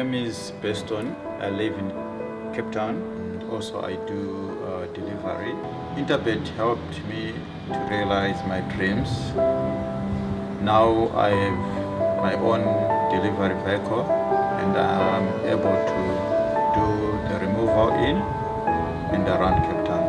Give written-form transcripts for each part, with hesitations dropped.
name is Beston. I live in Cape Town. Also, I do delivery. Interbet helped me to realize my dreams. Now I have my own delivery vehicle and I'm able to do the removal in and around Cape Town.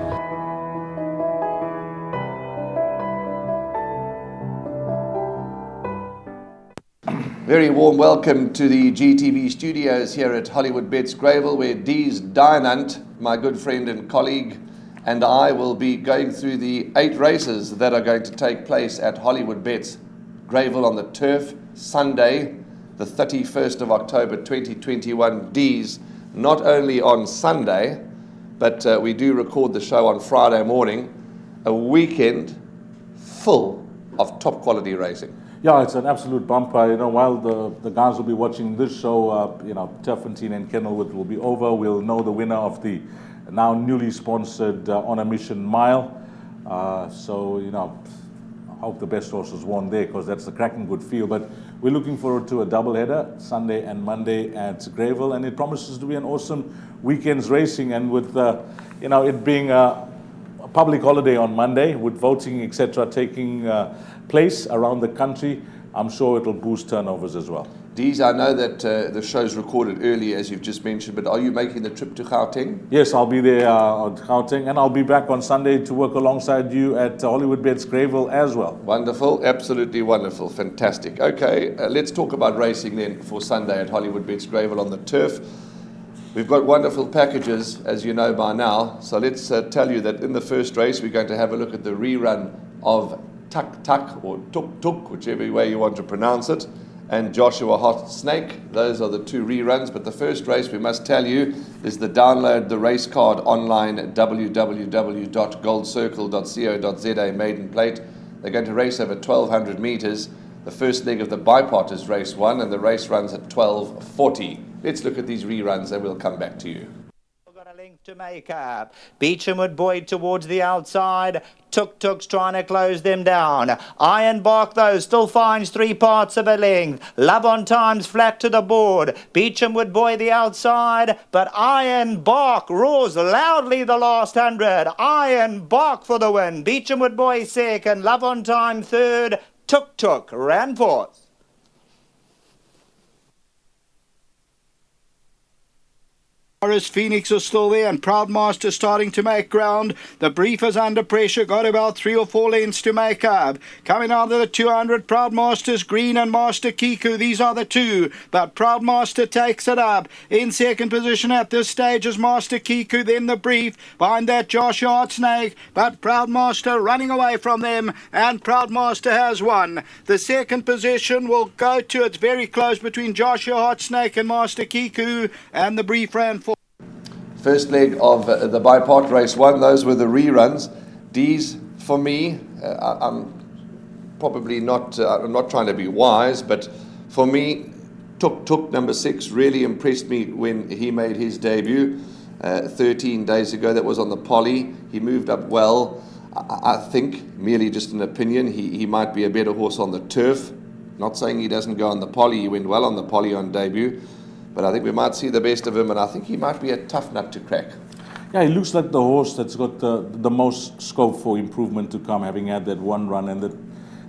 Very warm welcome to the GTV studios here at Hollywood Bets Greyville, where Dees Dynant, my good friend and colleague, and I will be going through the 8 races that are going to take place at Hollywood Bets Greyville on the turf Sunday, the 31st of October 2021. Dees, not only on Sunday, but we do record the show on Friday morning, a weekend full of top quality racing. Yeah, it's an absolute bumper. While the guys will be watching this show, Turfentine and Kenilworth will be over. We'll know the winner of the now newly sponsored On a Mission Mile. I hope the best horses won there, because that's a cracking good field. But we're looking forward to a doubleheader, Sunday and Monday at Greyville, and it promises to be an awesome weekend's racing. And with it being a public holiday on Monday, with voting etc. taking place around the country, I'm sure it'll boost turnovers as well. Dees, I know that the show's recorded early, as you've just mentioned, but are you making the trip to Gauteng? Yes, I'll be there at Gauteng, and I'll be back on Sunday to work alongside you at Hollywood Bets Greyville as well. Wonderful, absolutely wonderful, fantastic. Okay, let's talk about racing then for Sunday at Hollywood Bets Greyville on the turf. We've got wonderful packages, as you know by now, so let's tell you that in the first race we're going to have a look at the rerun of Tuk Tuk or Tuk Tuk, whichever way you want to pronounce it, and Joshua Hot Snake. Those are the 2 reruns, but the first race, we must tell you, is the download the race card online at www.goldcircle.co.za maiden plate. They're going to race over 1,200 meters. The first leg of the bipot is race 1, and the race runs at 12:40. Let's look at these reruns and we'll come back to you. Got a length to make up. Beechamwood Boyd towards the outside. Tuk Tuk's trying to close them down. Iron Bark, though, still finds 3 parts of a length. Love on Time's flat to the board. Beechamwood Boy the outside, but Iron Bark roars loudly the last 100. Iron Bark for the win. Beechamwood Boy second. Love on Time third. Tuk Tuk ran fourth. Morris Phoenix is still there, and Proudmaster starting to make ground. The Brief is under pressure, got about 3 or 4 lengths to make up. Coming out of the 200, Proudmaster's Green and Master Kiku. These are the 2, but Proudmaster takes it up. In second position at this stage is Master Kiku, then the Brief. Behind that, Joshua Hot Snake, but Proudmaster running away from them, and Proudmaster has won. The second position will go to, it's very close between Joshua Hot Snake and Master Kiku, and the Brief ran for. First leg of the bipot race 1, those were the reruns. Dees, for me, I'm probably not, I'm not trying to be wise, but for me, Tuk Tuk number 6 really impressed me when he made his debut 13 days ago. That was on the poly. He moved up well. I think, merely just an opinion, he might be a better horse on the turf. Not saying he doesn't go on the poly. He went well on the poly on debut. But I think we might see the best of him, and I think he might be a tough nut to crack. Yeah, he looks like the horse that's got the most scope for improvement to come, having had that one run, and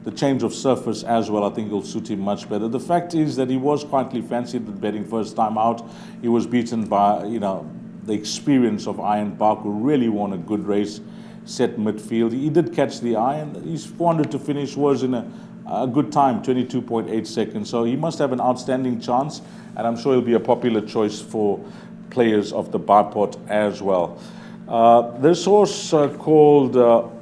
the change of surface as well. I think will suit him much better. The fact is that he was quietly fancied at betting first time out. He was beaten by the experience of Iron Bark, who really won a good race, set midfield. He did catch the eye, and his 400 to finish was in a good time, 22.8 seconds. So he must have an outstanding chance, and I'm sure he'll be a popular choice for players of the bipot as well. This horse called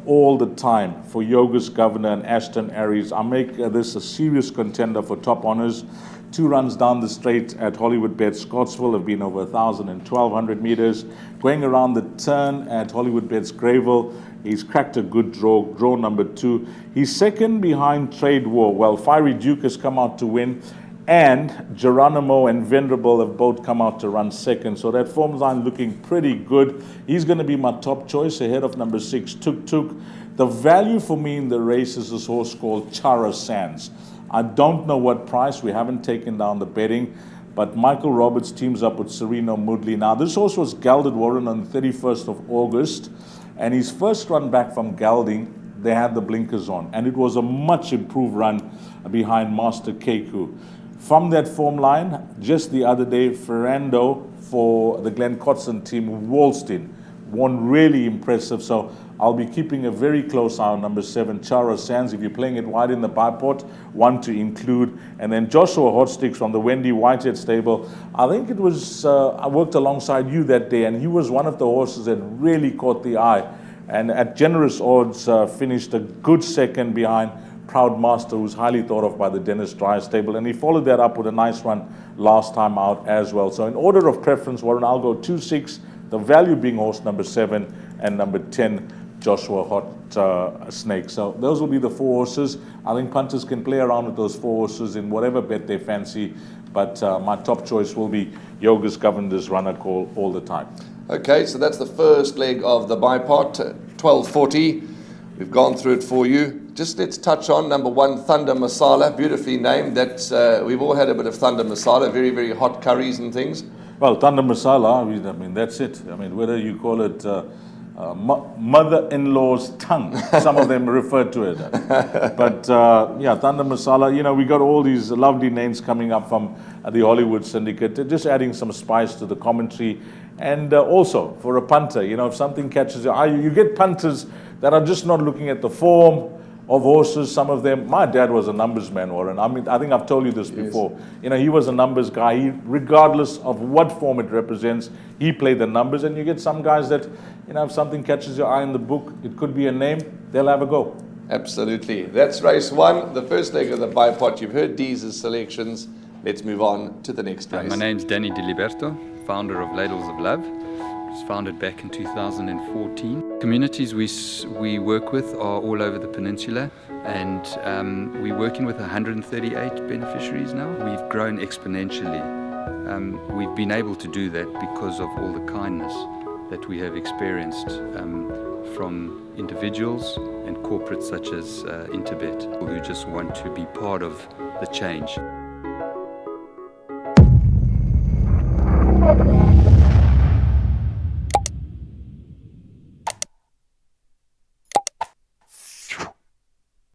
All the Time for Yogus Governor and Ashton Aries. I make this a serious contender for top honours. 2 runs down the straight at Hollywood Bets Scottsville have been over 1,000 and 1,200 meters. Going around the turn at Hollywood Bets Greyville, he's cracked a good draw number 2. He's second behind Trade War. Well, Fiery Duke has come out to win, and Geronimo and Venerable have both come out to run second. So that form line looking pretty good. He's going to be my top choice ahead of number 6, Tuk Tuk. The value for me in the race is this horse called Chara Sands. I don't know what price. We haven't taken down the betting, But Michael Roberts teams up with Sereno Moodley. Now, this horse was gelded, Warren, on the 31st of August. And his first run back from gelding, they had the blinkers on. And it was a much improved run behind Master Keku. From that form line, just the other day, Ferrando for the Glenn Cotson team, Walston, won really impressive. So I'll be keeping a very close eye on number 7, Chara Sands. If you're playing it wide in the byport, one to include. And then Joshua Hotsticks from the Wendy Whitehead stable. I think it was, I worked alongside you that day, and he was one of the horses that really caught the eye. And at generous odds, finished a good second behind Proud Master, who's highly thought of by the Dennis Dreyer stable. And he followed that up with a nice run last time out as well. So in order of preference, Warren, I'll go 2, 6, the value being horse number 7, and number 10, Joshua Hot Snake. So those will be the 4 horses. I think punters can play around with those 4 horses in whatever bet they fancy. But my top choice will be Yoga's Governor's Runner Call all the time. Okay, so that's the first leg of the bipot, 12:40. We've gone through it for you. Just let's touch on number 1, Thunder Masala, beautifully named. That's we've all had a bit of Thunder Masala, very, very hot curries and things. Well, Thunder Masala, I mean, that's it. I mean, whether you call it mother-in-law's tongue, some of them refer to it. But yeah, Thunder Masala, you know, we got all these lovely names coming up from the Hollywood syndicate. They're just adding some spice to the commentary. And also, for a punter, you know, if something catches your eye, you get punters that are just not looking at the form of horses. Some of them, my dad was a numbers man, Warren. I mean, I think I've told you this before. You know, he was a numbers guy. He, regardless of what form it represents, he played the numbers. And you get some guys that, you know, if something catches your eye in the book, it could be a name, they'll have a go. Absolutely. That's race 1, the first leg of the bipot. You've heard Dee's selections. Let's move on to the next race. My name's Danny Diliberto, founder of Ladles of Love. It was founded back in 2014. Communities we work with are all over the peninsula, and we're working with 138 beneficiaries now. We've grown exponentially. We've been able to do that because of all the kindness that we have experienced from individuals and corporates such as Interbet, who just want to be part of the change.